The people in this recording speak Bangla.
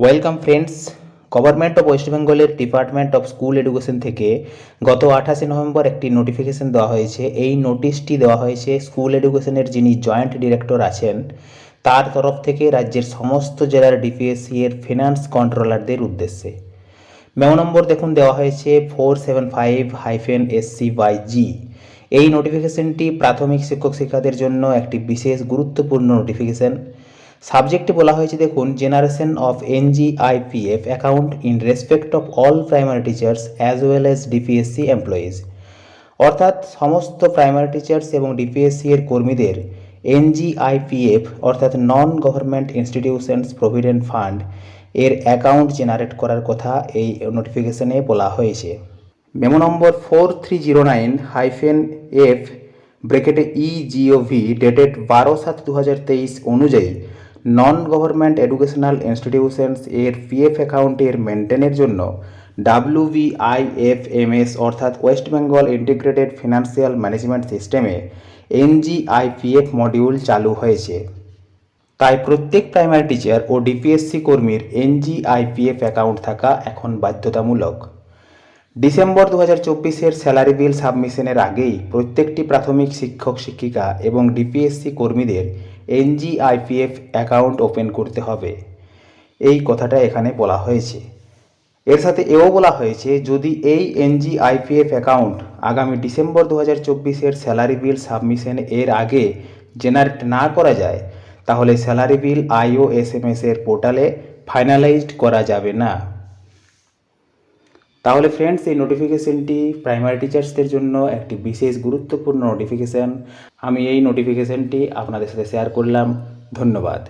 Welcome friends. Government of West বেঙ্গলের ডিপার্টমেন্ট অফ স্কুল এডুকেশন থেকে গত 28 নভেম্বর একটি নোটিফিকেশন দেওয়া হয়েছে। এই নোটিশটি দেওয়া হয়েছে স্কুল এডুকেশনের যিনি জয়েন্ট ডিরেক্টর আছেন তার তরফ থেকে রাজ্যের সমস্ত জেলার ডিপিএসসি এর ফিনান্স কন্ট্রোলারদের উদ্দেশ্যে। মেমো নম্বর দেখুন দেওয়া হয়েছে 475-SC/G। এই নোটিফিকেশনটি প্রাথমিক শিক্ষক শিক্ষাদের জন্য একটি বিশেষ গুরুত্বপূর্ণ নোটিফিকেশন। সাবজেক্টে বলা হয়েছে দেখুন, generation of NGIPF account in respect of all primary teachers as well as DPSC employees. অর্থাৎ সমস্ত প্রাইমারি টিচার্স এবং ডিপিএসসি এর কর্মীদের NGIPF অর্থাৎ non government institutions provident fund এর অ্যাকাউন্ট জেনারেট করার কথা এই নোটিফিকেশনে বলা হয়েছে। মেমো নম্বর 4309-F(EGOV) ডেটেড 12/7/2023 অনুযায়ী নন গভর্নমেন্ট এডুকেশনাল ইনস্টিটিউশনস এর পিএফ অ্যাকাউন্টের মেনটেনের জন্য WVIFMS অর্থাৎ West Bengal integrated financial management সিস্টেমে NGIPF মডিউল চালু হয়েছে। তাই প্রত্যেক প্রাইমারি টিচার ও ডিপিএসসি কর্মীর NGIPF অ্যাকাউন্ট থাকা এখন বাধ্যতামূলক। ডিসেম্বর 2024-এর স্যালারি বিল সাবমিশনের আগেই প্রত্যেকটি প্রাথমিক শিক্ষক শিক্ষিকা এবং ডিপিএসসি কর্মীদের NGIPF অ্যাকাউন্ট ওপেন করতে হবে, এই কথাটা এখানে বলা হয়েছে। এর সাথে এও বলা হয়েছে, যদি এই NGIPF অ্যাকাউন্ট আগামী ডিসেম্বর 2024-এর স্যালারি বিল সাবমিশন এর আগে জেনারেট না করা যায় তাহলে স্যালারি বিল IOSMS এর পোর্টালে ফাইনালাইজড করা যাবে না। তাহলে ফ্রেন্ডস, এই নোটিফিকেশনটি প্রাইমারি টিচার্সদের জন্য একটি বিশেষ গুরুত্বপূর্ণ নোটিফিকেশান। আমি এই নোটিফিকেশনটি আপনাদের সাথে শেয়ার করলাম। ধন্যবাদ।